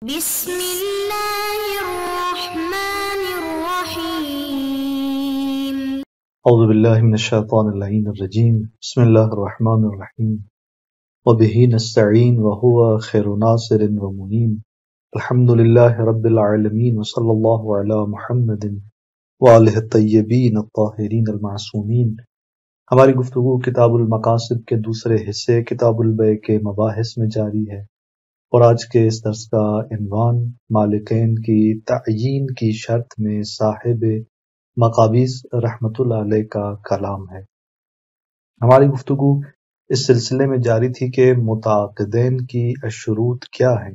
بسم اللہ الرحمن الرحیم اعوذ باللہ من الشیطان اللعین الرجیم بسم اللہ الرحمن الرحیم وبہ نستعین وہو خیر ناصر ومعین الحمد للہ رب العالمین وصلی اللہ علی محمد وآلہ الطیبین الطاہرین المعصومین۔ ہماری گفتگو کتاب المقاصد کے دوسرے حصے کتاب البیع کے مباحث میں جاری ہے، اور آج کے اس درس کا عنوان مالکین کی تعیین کی شرط میں صاحب مقابیس رحمۃ اللہ علیہ کا کلام ہے۔ ہماری گفتگو اس سلسلے میں جاری تھی کہ متعاقدین کی شروط کیا ہیں،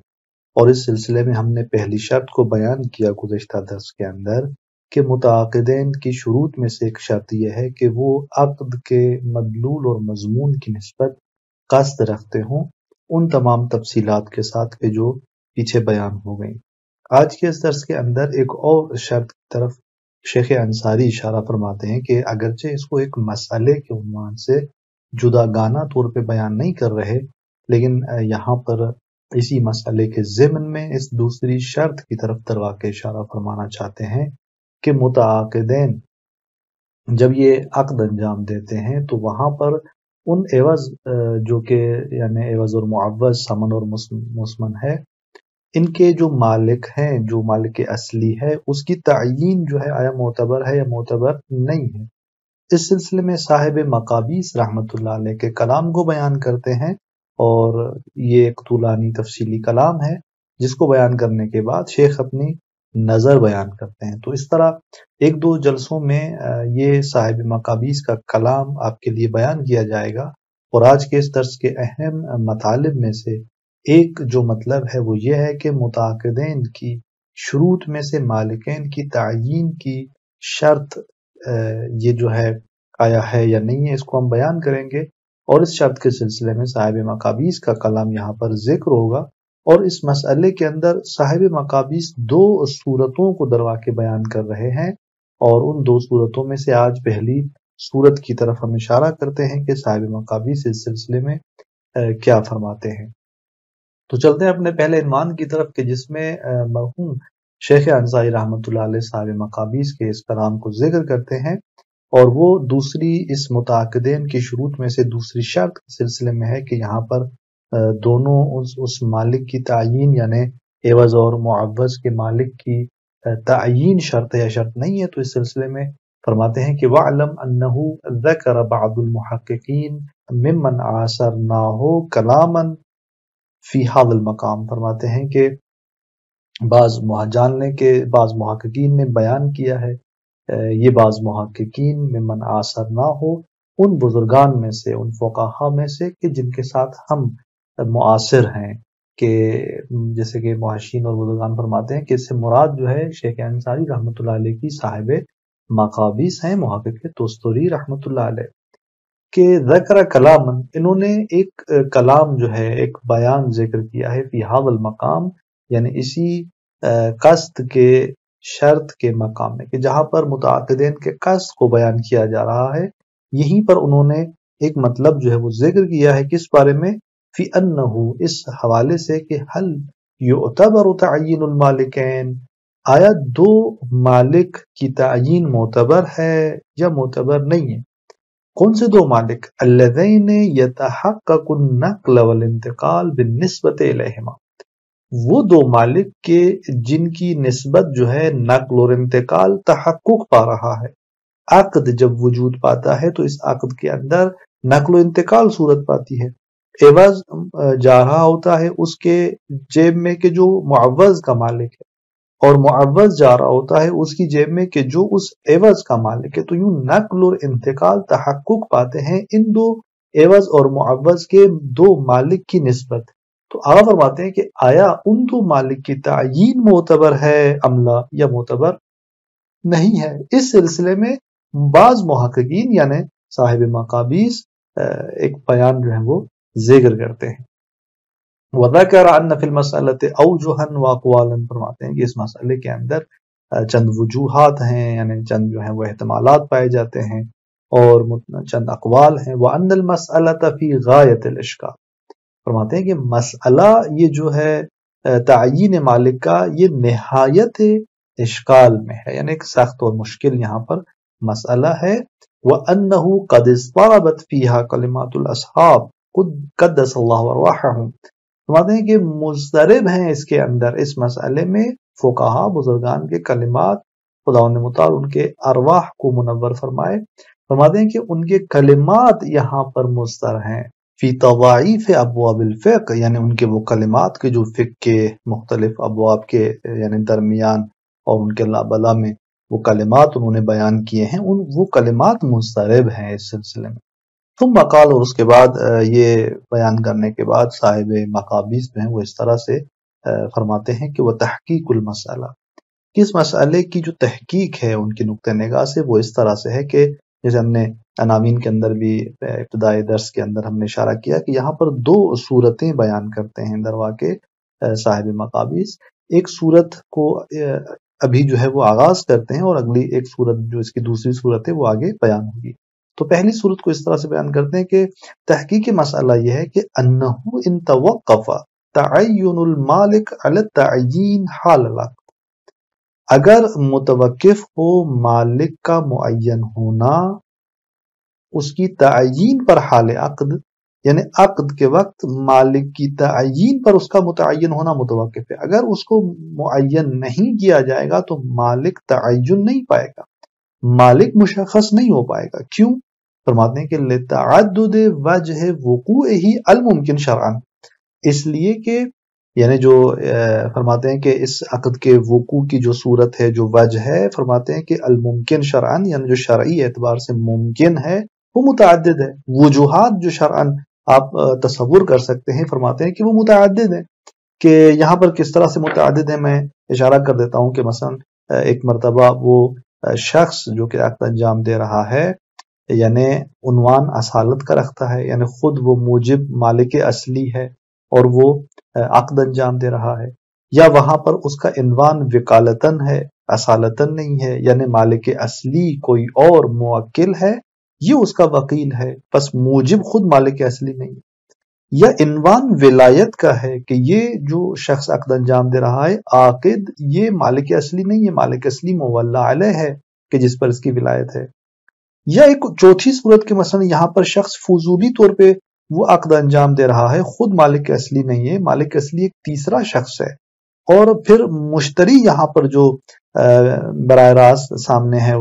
اور اس سلسلے میں ہم نے پہلی شرط کو بیان کیا گزشتہ درس کے اندر کہ متعاقدین کی شروط میں سے ایک شرط یہ ہے کہ وہ عقد کے مدلول اور مضمون کی نسبت قصد رکھتے ہوں، ان تمام تفصیلات کے ساتھ کہ جو پیچھے بیان ہو گئیں۔ آج کے اس درس کے اندر ایک اور شرط کی طرف شیخ انصاری اشارہ فرماتے ہیں کہ اگرچہ اس کو ایک مسئلے کے عنوان سے جدا گانہ طور پہ بیان نہیں کر رہے، لیکن یہاں پر اسی مسئلے کے ضمن میں اس دوسری شرط کی طرف دروا کے اشارہ فرمانا چاہتے ہیں کہ متعاقدین جب یہ عقد انجام دیتے ہیں تو وہاں پر ان عوض جو کہ یعنی عوض اور معوض ثمن اور مسمن ہے، ان کے جو مالک ہیں، جو مالک اصلی ہے، اس کی تعیین جو ہے آیا معتبر ہے یا معتبر نہیں ہے۔ اس سلسلے میں صاحب مقابیس رحمۃ اللہ علیہ کے کلام کو بیان کرتے ہیں، اور یہ ایک طولانی تفصیلی کلام ہے جس کو بیان کرنے کے بعد شیخ اپنی نظر بیان کرتے ہیں۔ تو اس طرح ایک دو جلسوں میں یہ صاحب مقابیس کا کلام آپ کے لیے بیان کیا جائے گا، اور آج کے اس درس کے اہم مطالب میں سے ایک جو مطلب ہے وہ یہ ہے کہ متعاقدین کی شروط میں سے مالکین کی تعیین کی شرط یہ جو ہے آیا ہے یا نہیں ہے، اس کو ہم بیان کریں گے، اور اس شرط کے سلسلے میں صاحب مقابیس کا کلام یہاں پر ذکر ہوگا، اور اس مسئلے کے اندر صاحب مقابیس دو صورتوں کو دروا کے بیان کر رہے ہیں، اور ان دو صورتوں میں سے آج پہلی صورت کی طرف ہم اشارہ کرتے ہیں کہ صاحب مقابیس اس سلسلے میں کیا فرماتے ہیں۔ تو چلتے ہیں اپنے پہلے عنوان کی طرف کہ جس میں مرحوم شیخ انصاری رحمۃ اللہ علیہ صاحب مقابیس کے اس کلام کو ذکر کرتے ہیں، اور وہ دوسری اس متعاقدین کی شروط میں سے دوسری شرط کے سلسلے میں ہے کہ یہاں پر دونوں اس مالک کی تعیین یعنی عوض اور معوض کے مالک کی تعیین شرط ہے یا شرط نہیں ہے۔ تو اس سلسلے میں فرماتے ہیں کہ وَعْلَمْ أَنَّهُ ذَكَرَ بَعْضُ الْمُحَقِّقِينَ مِمَّنْ عَاصَرْنَاهُ كَلَامًا فِي هَذَا الْمَقَامِ، فرماتے ہیں کہ جان لیں کہ بعض محققین نے بیان کیا ہے، یہ بعض محققین ممن عاصرناہ، ان بزرگان میں سے، ان فقہا میں سے کہ جن کے ساتھ ہم معاصر ہیں، کہ جیسے کہ محشین اور بزرگان فرماتے ہیں کہ اس سے مراد جو ہے شیخ انصاری رحمۃ اللہ علیہ کی صاحب مقابیس ہیں، محقق تستری رحمۃ اللہ علیہ، کہ ذکر کلام، انہوں نے ایک کلام جو ہے ایک بیان ذکر کیا ہے فی ھذا المقام، یعنی اسی قصد کے شرط کے مقام میں، کہ جہاں پر متعاقدین کے قصد کو بیان کیا جا رہا ہے، یہیں پر انہوں نے ایک مطلب جو ہے وہ ذکر کیا ہے، کس بارے میں؟ فی انہ، اس حوالے سے کہ حل یعتبر تعین المالکین، آیا دو مالک کی تعیین معتبر ہے یا معتبر نہیں ہے؟ کون سے دو مالک؟ الذین یتحقق النقل والانتقال بالنسبۃ الیہما، وہ دو مالک کے جن کی نسبت جو ہے نقل اور انتقال تحقق پا رہا ہے۔ عقد جب وجود پاتا ہے تو اس عقد کے اندر نقل و انتقال صورت پاتی ہے، عوض جا رہا ہوتا ہے اس کے جیب میں کہ جو معوض کا مالک ہے، اور معوض جا رہا ہوتا ہے اس کی جیب میں کہ جو اس عوض کا مالک ہے۔ تو یوں نقل اور انتقال تحقق پاتے ہیں ان دو عوض اور معوض کے دو مالک کی نسبت۔ تو آپ فرماتے ہیں کہ آیا ان دو مالک کی تعیین معتبر ہے عملہ یا معتبر نہیں ہے؟ اس سلسلے میں بعض محققین یعنی صاحب مقابیس ایک بیان جو ہے وہ ذکر کرتے ہیں۔ وَذَكَرَ أَنَّ فِي الْمَسْأَلَةِ أَوْجُهًا وَأَقْوَالًا، فرماتے ہیں کہ اس مسئلے کے اندر چند وجوہات ہیں، یعنی چند جو ہیں وہ احتمالات پائے جاتے ہیں، اور چند اقوال ہیں۔ وَأَنَّ الْمَسْأَلَةَ فِي غَايَةِ الْإِشْكَالِ، فرماتے ہیں کہ مسئلہ یہ جو ہے تعین مالک کا یہ نہایت اشکال میں ہے، یعنی ایک سخت اور مشکل یہاں پر مسئلہ ہے۔ وَأَنَّهُ قَدْ اضْطَرَبَتْ فِيهَا كَلِمَاتُ الْأَصْحَابِ قَدَّسَ اللَّهُ أَرْوَاحَهُمْ، فرماتے ہیں کہ مضطرب ہیں اس کے اندر، اس مسئلے میں فقہا بزرگان کے کلمات، خداوند متعال ان کے ارواح کو منور فرمائے، فرماتے ہیں کہ ان کے کلمات یہاں پر مضطر ہیں فی تضاعیف ابواب الفقہ، یعنی ان کے وہ کلمات کے جو فقہ کے مختلف ابواب کے یعنی درمیان اور ان کے لابلا میں وہ کلمات انہوں نے بیان کیے ہیں، وہ کلمات مضطرب ہیں اس سلسلے میں۔ ثم قال، اور اس کے بعد یہ بیان کرنے کے بعد صاحب مقابیس میں وہ اس طرح سے فرماتے ہیں کہ وہ تحقیق المسئلہ، کس مسئلے کی جو تحقیق ہے ان کی نقطہ نگاہ سے وہ اس طرح سے ہے کہ جیسے ہم نے عناوین کے اندر بھی ابتدائی درس کے اندر ہم نے اشارہ کیا کہ یہاں پر دو صورتیں بیان کرتے ہیں در واقع صاحب مقابیس، ایک صورت کو ابھی جو ہے وہ آغاز کرتے ہیں اور اگلی ایک صورت جو اس کی دوسری صورت ہے وہ آگے بیان ہوگی۔ تو پہلی صورت کو اس طرح سے بیان کرتے ہیں کہ تحقیق مسئلہ یہ ہے کہ انہو ان توقف تعین المالک علی التعیین حال العقد، اگر متوقف ہو مالک کا معین ہونا اس کی تعیین پر حال عقد، یعنی عقد کے وقت مالک کی تعیین پر اس کا متعین ہونا متوقف ہے، اگر اس کو معین نہیں کیا جائے گا تو مالک تعین نہیں پائے گا، مالک مشخص نہیں ہو پائے گا۔ کیوں؟ فرماتے ہیں کہ لتعدد وجہ وقوعہ الممکن شرعاً، اس لیے کہ یعنی جو فرماتے ہیں کہ اس عقد کے وقوع کی جو صورت ہے، جو وجہ ہے، فرماتے ہیں کہ الممکن شرعاً، یعنی جو شرعی اعتبار سے ممکن ہے وہ متعدد ہے، وجوہات جو شرعاً آپ تصور کر سکتے ہیں فرماتے ہیں کہ وہ متعدد ہیں۔ کہ یہاں پر کس طرح سے متعدد ہے میں اشارہ کر دیتا ہوں کہ مثلا ایک مرتبہ وہ شخص جو کہ عقد انجام دے رہا ہے یعنی عنوان اصالت کا رکھتا ہے، یعنی خود وہ موجب مالک اصلی ہے اور وہ عقد انجام دے رہا ہے، یا وہاں پر اس کا عنوان وکالتن ہے اصالتن نہیں ہے، یعنی مالک اصلی کوئی اور موکل ہے، یہ اس کا وکیل ہے، بس موجب خود مالک اصلی نہیں، یا عنوان ولایت کا ہے کہ یہ جو شخص عقد انجام دے رہا ہے عاقد یہ مالک اصلی نہیں ہے، مالک اصلی مولا علیہ ہے کہ جس پر اس کی ولایت ہے۔ یا ایک چوتھی صورت کے مثلا یہاں پر شخص فضولی طور پہ وہ عقد انجام دے رہا ہے، خود مالک اصلی نہیں ہے، مالک اصلی ایک تیسرا شخص ہے، اور پھر مشتری یہاں پر جو براہ راست سامنے ہے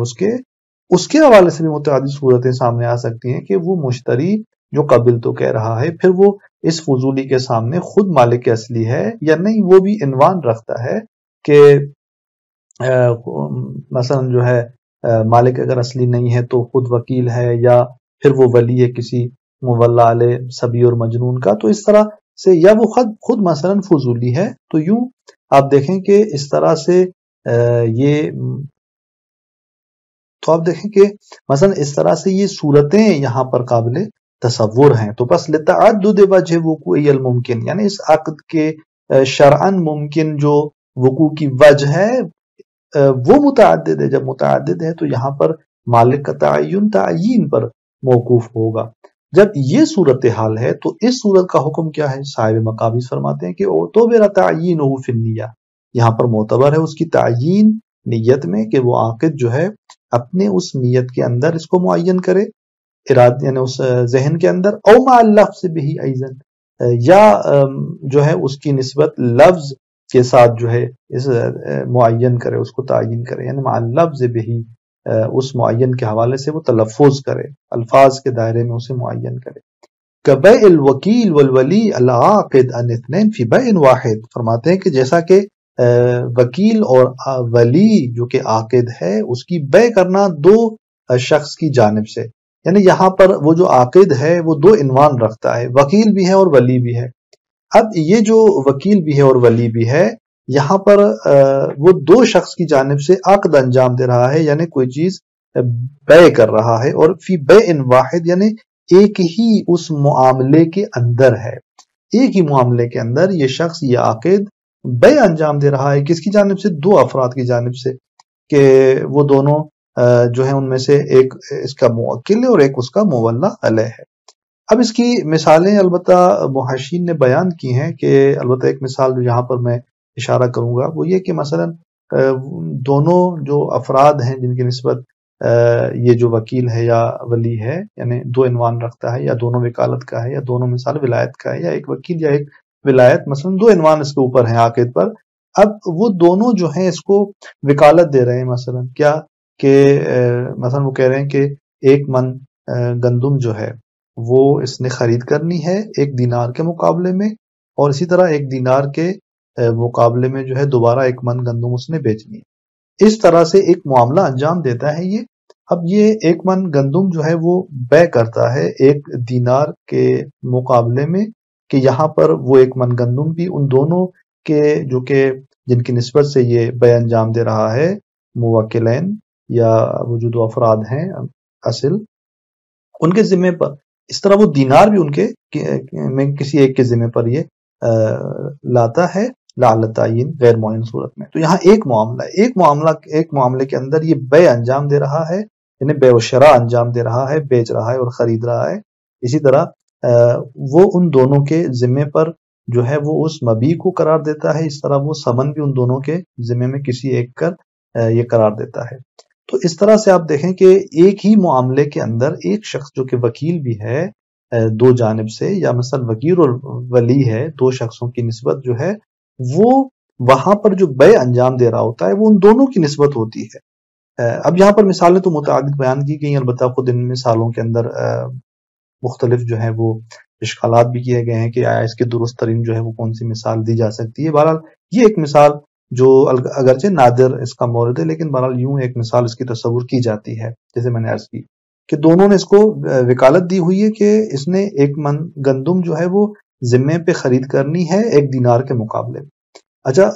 اس کے حوالے سے بھی متعدد صورتیں سامنے آ سکتی ہیں کہ وہ مشتری جو قبل تو کہہ رہا ہے پھر وہ اس فضولی کے سامنے خود مالک اصلی ہے یا نہیں، وہ بھی عنوان رکھتا ہے کہ مثلا جو ہے مالک اگر اصلی نہیں ہے تو خود وکیل ہے، یا پھر وہ ولی ہے کسی مولا علیہ صبی اور مجنون کا، تو اس طرح سے، یا وہ خود مثلا فضولی ہے، تو یوں آپ دیکھیں کہ اس طرح سے تو آپ دیکھیں کہ مثلا اس طرح سے یہ صورتیں یہاں پر قابل تصور ہیں۔ تو بس لتعدد وجہ وقوع الممکن، یعنی اس عقد کے شرعاً ممکن جو وقوع کی وجہ ہے وہ متعدد ہے، جب متعدد ہے تو یہاں پر مالک کا تعین پر موقوف ہوگا۔ جب یہ صورتحال ہے تو اس صورت کا حکم کیا ہے؟ صاحب مقابیس فرماتے ہیں کہ اعتبر تعینہ فی النیہ، یہاں پر معتبر ہے اس کی تعین نیت میں کہ وہ عاقد جو ہے اپنے اس نیت کے اندر اس کو معین کرے، اراد یعنی اس ذہن کے اندر، او مع اللفظ بہ ایضا، یا جو ہے اس کی نسبت لفظ کے ساتھ جو ہے اس معین کرے، اس کو تعین کرے، یعنی مع اللفظ بہ، اس معین کے حوالے سے وہ تلفظ کرے، الفاظ کے دائرے میں اسے معین کرے۔ کبیع الوکیل والولی العاقد عن اثنین فی بیع واحد، فرماتے ہیں کہ جیسا کہ وکیل اور ولی جو کہ عاقد ہے اس کی بیع کرنا دو شخص کی جانب سے، یعنی یہاں پر وہ جو عاقد ہے وہ دو عنوان رکھتا ہے، وکیل بھی ہے اور ولی بھی ہے۔ اب یہ جو وکیل بھی ہے اور ولی بھی ہے یہاں پر وہ دو شخص کی جانب سے عقد انجام دے رہا ہے، یعنی کوئی چیز بیع کر رہا ہے، اور فی بیع واحد یعنی ایک ہی اس معاملے کے اندر ہے، ایک ہی معاملے کے اندر یہ شخص یہ عاقد بیع انجام دے رہا ہے، کس کی جانب سے؟ دو افراد کی جانب سے، کہ وہ دونوں جو ہے ان میں سے ایک اس کا موکل ہے اور ایک اس کا مولا علیہ ہے۔ اب اس کی مثالیں البتہ محشین نے بیان کی ہیں، کہ البتہ ایک مثال جو یہاں پر میں اشارہ کروں گا وہ یہ کہ مثلا دونوں جو افراد ہیں جن کی نسبت یہ جو وکیل ہے یا ولی ہے، یعنی دو عنوان رکھتا ہے، یا دونوں وکالت کا ہے، یا دونوں مثال ولایت کا ہے، یا ایک وکیل یا ایک ولایت، مثلا دو عنوان اس کے اوپر ہیں عاقد پر. اب وہ دونوں جو ہیں اس کو وکالت دے رہے ہیں، مثلا کیا کہ مثلا وہ کہہ رہے ہیں کہ 1 من گندم جو ہے وہ اس نے خرید کرنی ہے 1 دینار کے مقابلے میں، اور اسی طرح 1 دینار کے مقابلے میں جو ہے دوبارہ 1 من گندم اس نے بیچنی ہے. اس طرح سے ایک معاملہ انجام دیتا ہے یہ. اب یہ 1 من گندم جو ہے وہ بے کرتا ہے 1 دینار کے مقابلے میں، کہ یہاں پر وہ 1 من گندم بھی ان دونوں کے جو کہ جن کی نسبت سے یہ بے انجام دے رہا ہے، موکلین یا وہ جو 2 افراد ہیں اصل، ان کے ذمہ پر. اس طرح وہ دینار بھی ان کے میں کسی ایک کے ذمہ پر یہ لاتا ہے لعل تعین غیر معین صورت میں. تو یہاں ایک معاملہ ہے، ایک معاملے کے اندر یہ بے انجام دے رہا ہے، یعنی بے و شراء انجام دے رہا ہے، بیچ رہا ہے اور خرید رہا ہے. اسی طرح وہ ان دونوں کے ذمے پر جو ہے وہ اس مبیع کو قرار دیتا ہے، اس طرح وہ ثمن بھی ان دونوں کے ذمے میں کسی ایک کر یہ قرار دیتا ہے. تو اس طرح سے آپ دیکھیں کہ ایک ہی معاملے کے اندر ایک شخص جو کہ وکیل بھی ہے 2 جانب سے، یا مثلا وکیل اور ولی ہے 2 شخصوں کی نسبت جو ہے، وہ وہاں پر جو بے انجام دے رہا ہوتا ہے وہ ان دونوں کی نسبت ہوتی ہے. اب یہاں پر مثالیں تو متعدد بیان کی گئی، البتہ خود ان مثالوں کے اندر مختلف جو ہے وہ اشکالات بھی کیے گئے ہیں کہ آیا اس کی درست ترین جو ہے وہ کون سی مثال دی جا سکتی ہے. بہرحال یہ ایک مثال جو اگرچہ نادر اس کا مورد ہے، لیکن بہرحال یوں ایک مثال اس کی تصور کی جاتی ہے. جیسے میں نے عرض کی کہ دونوں نے اس کو وکالت دی ہوئی ہے کہ اس نے 1 من گندم جو ہے وہ ذمے پہ خرید کرنی ہے 1 دینار کے مقابلے میں. اچھا،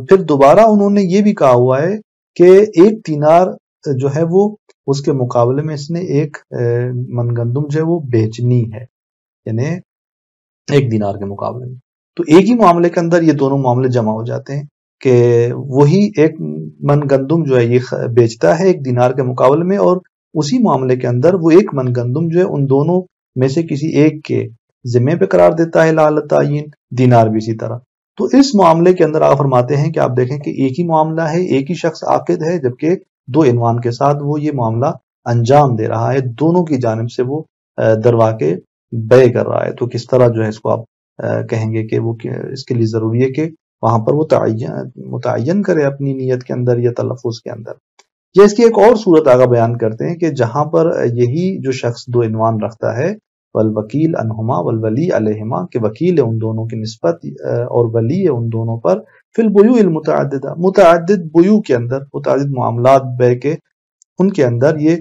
پھر دوبارہ انہوں نے یہ بھی کہا ہوا ہے کہ 1 دینار جو ہے وہ اس کے مقابلے میں اس نے 1 من گندم جو ہے وہ بیچنی ہے، یعنی 1 دینار کے مقابلے میں. تو ایک ہی معاملے کے اندر یہ دونوں معاملے جمع ہو جاتے ہیں کہ وہی 1 من گندم جو ہے یہ بیچتا ہے 1 دینار کے مقابلے میں، اور اسی معاملے کے اندر وہ 1 من گندم جو ہے ان دونوں میں سے کسی ایک کے ذمے پہ قرار دیتا ہے لعل تعین، دینار بھی اسی طرح. تو اس معاملے کے اندر آپ فرماتے ہیں کہ آپ دیکھیں کہ ایک ہی معاملہ ہے، ایک ہی شخص عاقد ہے، جبکہ 2 عنوان کے ساتھ وہ یہ معاملہ انجام دے رہا ہے، دونوں کی جانب سے وہ دروا کے بے کر رہا ہے. تو کس طرح جو ہے اس کو آپ کہیں گے کہ وہ اس کے لیے ضروری ہے کہ وہاں پر وہ متعین کرے اپنی نیت کے اندر یا تلفظ کے اندر. یا اس کی ایک اور صورت آگا بیان کرتے ہیں کہ جہاں پر یہی جو شخص 2 عنوان رکھتا ہے، والوکیل عنہما والولی علیہما، کہ وکیل ہے ان دونوں کی نسبت اور ولی ہے ان دونوں پر، فی البیوع المتعددہ، متعدد بیوع کے اندر، متعدد معاملات بے کے ان کے اندر یہ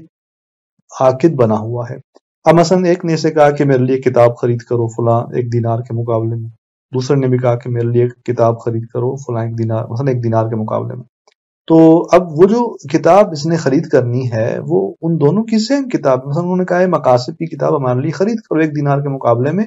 عاقد بنا ہوا ہے. اب مثلا ایک نے سے کہا کہ میرے لیے کتاب خرید کرو فلاں 1 دینار کے مقابلے میں، دوسرے نے بھی کہا کہ میرے لیے کتاب خرید کرو فلاں 1 دینار، مثلا 1 دینار کے مقابلے میں. تو اب وہ جو کتاب اس نے خرید کرنی ہے وہ ان دونوں کی سیم کتاب، مثلا انہوں نے کہا ہے مقاصد کی کتاب ہمارے لیے خرید کرو 1 دینار کے مقابلے میں.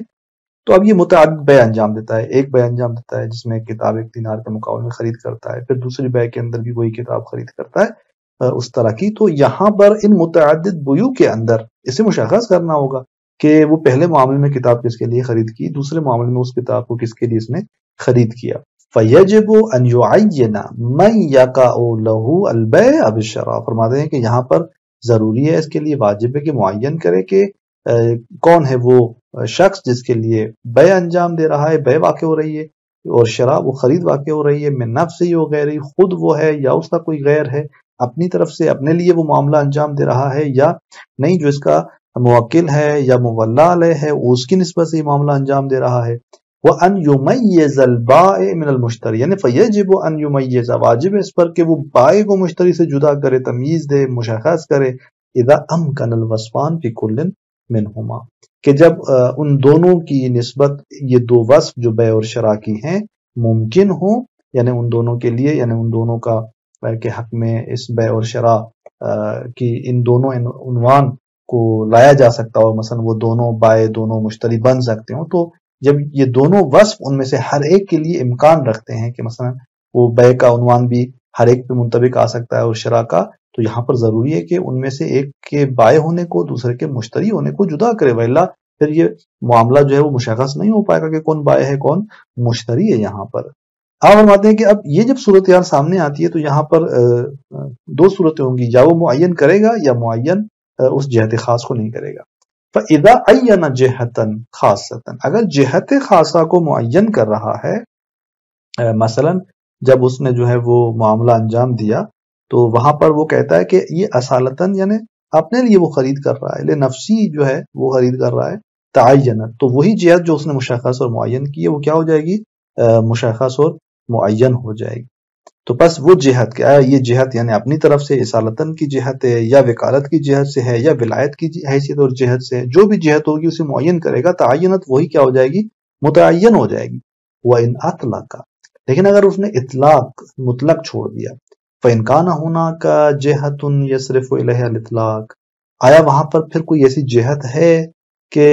تو اب یہ متعدد بے انجام دیتا ہے، ایک بے انجام دیتا ہے جس میں کتاب 1 دینار کے مقابلے میں خرید کرتا ہے، پھر دوسری بے کے اندر بھی وہی کتاب خرید کرتا ہے اس طرح کی. تو یہاں پر ان متعدد بیوع کے اندر اسے مشخص کرنا ہوگا کہ وہ پہلے معاملے میں کتاب کس کے لیے خرید کی، دوسرے معاملے میں اس کتاب کو کس کے لیے اس نے خرید کیا. فَيَجِبُ أَنْ يُعَيِّنَ مَنْ يَقَعُ لَهُ الْبَيْعُ بِالشَّرَاءِ. فرماتے ہیں کہ یہاں پر ضروری ہے، اس کے لیے واجب ہے کہ معین کرے کہ کون ہے وہ شخص جس کے لیے بے انجام دے رہا ہے، بے واقع ہو رہی ہے، اور شراء وہ خرید واقع ہو رہی ہے، من نفسہ و غیرہ، خود وہ ہے یا اس کا کوئی غیر ہے، اپنی طرف سے اپنے لیے وہ معاملہ انجام دے رہا ہے، یا نہیں جو اس کا موکل ہے یا مولا علیہ ہے اس کی نسبت سے یہ معاملہ انجام دے رہا ہے. وَأَنْ يُمَيِّزَ الْبَائِعَ مِنَ الْمُشْتَرِ، یعنی فَيَجِبُ أَنْ يُمَيِّزَ، واجب ہے اس پر کہ وہ بائع کو مشتری سے جدا کرے، تمییز دے، مشخص کرے. اِذَا أَمْكَنَ الْوَصْفَانِ فِي كُلٍّ مِّنْهُمَا، کہ جب ان دونوں کی نسبت یہ 2 وصف جو بے اور شراء کی ہیں ممکن ہوں، یعنی ان دونوں کے لیے، یعنی ان دونوں کا کے حق میں اس بے اور شراء کی ان دونوں عنوان کو لایا جا سکتا ہو، مثلا وہ دونوں بائع دونوں مشتری بن سکتے ہوں. تو جب یہ دونوں وصف ان میں سے ہر ایک کے لیے امکان رکھتے ہیں کہ مثلا وہ بے کا عنوان بھی ہر ایک پہ منطبق آ سکتا ہے اور شراء کا، تو یہاں پر ضروری ہے کہ ان میں سے ایک کے بائع ہونے کو دوسرے کے مشتری ہونے کو جدا کرے، وإلا پھر یہ معاملہ جو ہے وہ مشخص نہیں ہو پائے گا کہ کون بائع ہے کون مشتری ہے یہاں پر۔ آپ فرماتے ہیں کہ اب یہ جب صورتحال سامنے آتی ہے تو یہاں پر دو صورتیں ہوں گی، یا وہ معین کرے گا یا معین اس جہت خاص کو نہیں کرے گا۔ فَإِذَا عَيَّنَ جِهَةً خَاصَّةً، اگر جہت خاصہ کو معین کر رہا ہے، مثلا جب اس نے جو ہے وہ معاملہ انجام دیا تو وہاں پر وہ کہتا ہے کہ یہ اصالتاً یعنی اپنے لیے وہ خرید کر رہا ہے، لنفسی جو ہے وہ خرید کر رہا ہے، تعین، تو وہی جہت جو اس نے مشخص اور معین کی ہے وہ کیا ہو جائے گی؟ مشخص اور معین ہو جائے گی۔ تو بس وہ جہت کیا ہے، یہ جہت یعنی اپنی طرف سے اصالتاً کی جہت ہے یا وکالت کی جہت سے ہے یا ولایت کی حیثیت اور جہت سے، جو بھی جہت ہوگی اسے معین کرے گا، تعینت وہی کیا ہو جائے گی؟ متعین ہو جائے گی۔ وَإِنْ أَطْلَقَ، لیکن اگر اس نے اطلاق مطلق چھوڑ دیا، فَإِنْ كَانَ هُنَاكَ جِهَةٌ يَصْرِفُ إِلَيْهَا الْإِطْلَاقَ، آیا وہاں پر پھر کوئی ایسی جہت ہے کہ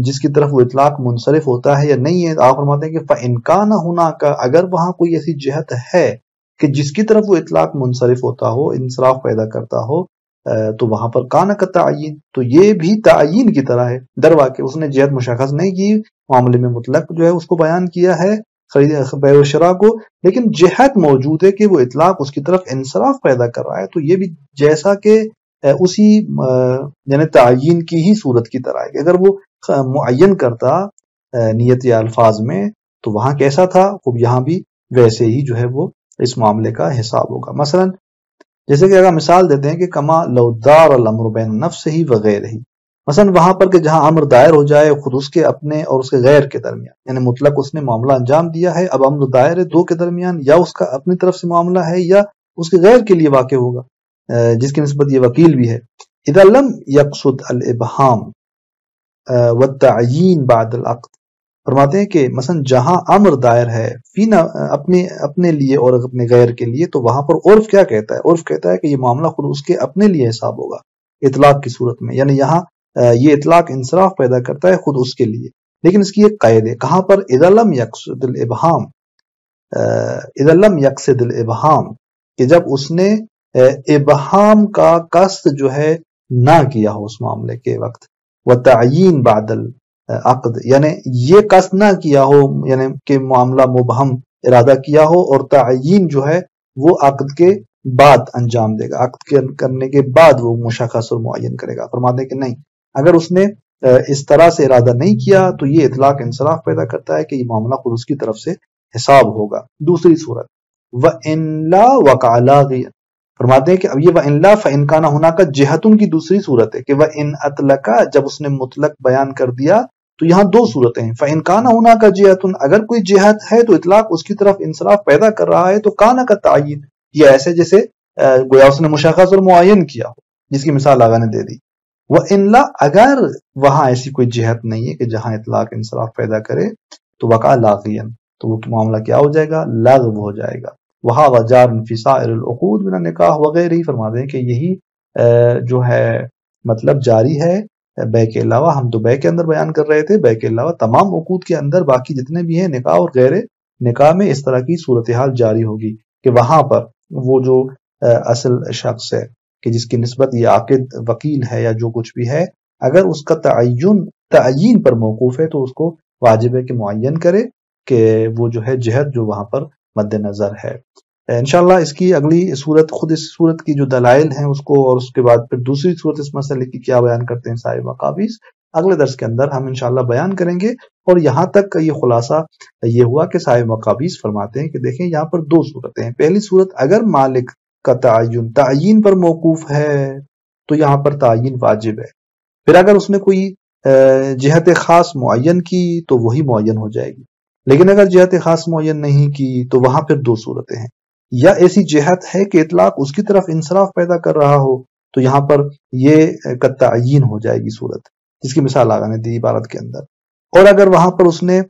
جس کی طرف وہ اطلاق منصرف ہوتا ہے یا نہیں ہے؟ آپ فرماتے ہیں کہ فَإِنْ كَانَ هُنَاكَ، اگر وہاں کوئی ایسی جہت ہے کہ جس کی طرف وہ اطلاق منصرف ہوتا ہو، انصراف پیدا کرتا ہو، تو وہاں پر کان کا تعین، تو یہ بھی تعین کی طرح ہے۔ در واقع اس نے جہت مشخص نہیں کی، معاملے میں مطلق جو ہے اس کو بیان کیا ہے، بیع و شراء کو، لیکن جہت موجود ہے کہ وہ اطلاق اس کی طرف انصراف پیدا کر رہا ہے، تو یہ بھی جیسا کہ اسی یعنی تعین کی ہی صورت کی طرح ہے کہ اگر وہ معین کرتا نیت یا الفاظ میں تو وہاں کیسا تھا، خوب یہاں بھی ویسے ہی جو ہے وہ اس معاملے کا حساب ہوگا۔ مثلا جیسے کہ اگر مثال دیتے ہیں کہ کما لو دار الامر بین نفسہ و غیرہ، مثلا وہاں پر کہ جہاں امر دائر ہو جائے خود اس کے اپنے اور اس کے غیر کے درمیان، یعنی مطلق اس نے معاملہ انجام دیا ہے، اب امر دائر ہے دو کے درمیان، یا اس کا اپنی طرف سے معاملہ ہے یا اس کے غیر کے لیے واقع ہوگا جس کی نسبت یہ وکیل بھی ہے۔ اذا لم یقصد الابہام والتعیین بعد العقد، فرماتے ہیں کہ مثلا جہاں امر دائر ہے اپنے لیے اور اپنے غیر کے لیے، تو وہاں پر عرف کیا کہتا ہے؟ عرف کہتا ہے کہ یہ معاملہ خود اس کے اپنے لیے حساب ہوگا اطلاق کی صورت میں، یعنی یہاں یہ اطلاق انصراف پیدا کرتا ہے خود اس کے لیے، لیکن اس کی ایک قید ہے، کہاں پر؟ اذا لم یقصد الابہام، اذا لم یقصد الابہام، کہ جب اس نے ابہام کا قصد جو ہے نہ کیا ہو اس معاملے کے وقت، وتعیین بعد العقد، یعنی یہ قصد نہ کیا ہو یعنی کہ معاملہ مبہم ارادہ کیا ہو، اور تعیین جو ہے وہ عقد کے بعد انجام دے گا، عقد کرنے کے بعد وہ مشخص اور معین کرے گا۔ فرماتے ہیں کہ نہیں، اگر اس نے اس طرح سے ارادہ نہیں کیا تو یہ اطلاق انصراف پیدا کرتا ہے کہ یہ معاملہ خود اس کی طرف سے حساب ہوگا۔ دوسری صورت وَإِن لَا وَقَعَ لَاغِيًا، فرماتے ہیں کہ اب یہ وَإِن لَا فَإِن كَانَ هُنَاكَ جِهَةٌ کی دوسری صورت ہے کہ وَإِن أَطْلَقَ، جب اس نے مطلق بیان کر دیا تو یہاں دو صورتیں ہیں۔ فَإِن كَانَ هُنَاكَ جِهَةٌ، اگر کوئی جہت ہے تو اطلاق اس کی طرف انصراف پیدا کر رہا ہے، تو کان کا تعین، یہ ایسے جیسے گویا اس نے مشخص اور معین کیا ہو، جس کی مثال آغا نے دے دی۔ وَإِن لَا، اگر وہاں ایسی کوئی جہت نہیں ہے کہ جہاں اطلاق انصراف پیدا کرے، تو وقع لاغیًا، تو وہ معاملہ کیا ہو جائے گا؟ لغو ہو جائے گا۔ وَهَذَا جَارٌ فِي سَائِرِ الْعُقُودِ مِنَ النِّکَاحِ وَغَیرِهِ، فرماتے ہیں کہ یہی جو ہے مطلب جاری ہے بیع کے علاوہ، ہم تو بیع کے اندر بیان کر رہے تھے، بیع کے علاوہ تمام عقود کے اندر باقی جتنے بھی ہیں نکاح اور غیر نکاح میں اس طرح کی صورتحال جاری ہوگی کہ وہاں پر وہ جو اصل شخص ہے کہ جس کی نسبت یہ عاقد وکیل ہے یا جو کچھ بھی ہے، اگر اس کا تعین پر موقوف ہے تو اس کو واجب ہے کہ معین کرے کہ وہ جو ہے جہت جو وہاں پر مد نظر ہے۔ انشاءاللہ اس کی اگلی صورت، خود اس صورت کی جو دلائل ہیں اس کو، اور اس کے بعد پھر دوسری صورت اس مسئلے کی کیا بیان کرتے ہیں صاحب مقابیس، اگلے درس کے اندر ہم انشاءاللہ بیان کریں گے۔ اور یہاں تک یہ خلاصہ یہ ہوا کہ صاحب مقابیس فرماتے ہیں کہ دیکھیں یہاں پر دو صورتیں ہیں۔ پہلی صورت، اگر مالک کا تعین پر موقوف ہے تو یہاں پر تعین واجب ہے، پھر اگر اس نے کوئی جہت خاص معین کی تو وہی معین ہو جائے گی، لیکن اگر جہت خاص معین نہیں کی تو وہاں پھر دو صورتیں ہیں، یا ایسی جہت ہے کہ اطلاق اس کی طرف انصراف پیدا کر رہا ہو تو یہاں پر یہ تعین ہو جائے گی صورت، جس کی مثال آگے نے دی عبارت کے اندر۔ اور اگر وہاں پر اس نے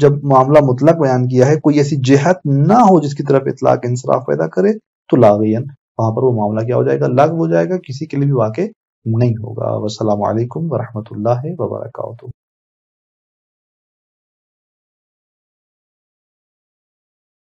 جب معاملہ مطلق بیان کیا ہے کوئی ایسی جہت نہ ہو جس کی طرف اطلاق انصراف پیدا کرے تو لاغین، وہاں پر وہ معاملہ کیا ہو جائے گا؟ لغو ہو جائے گا، کسی کے لیے بھی واقع نہیں ہوگا۔ والسلام علیکم ورحمۃ اللہ وبرکاتہ۔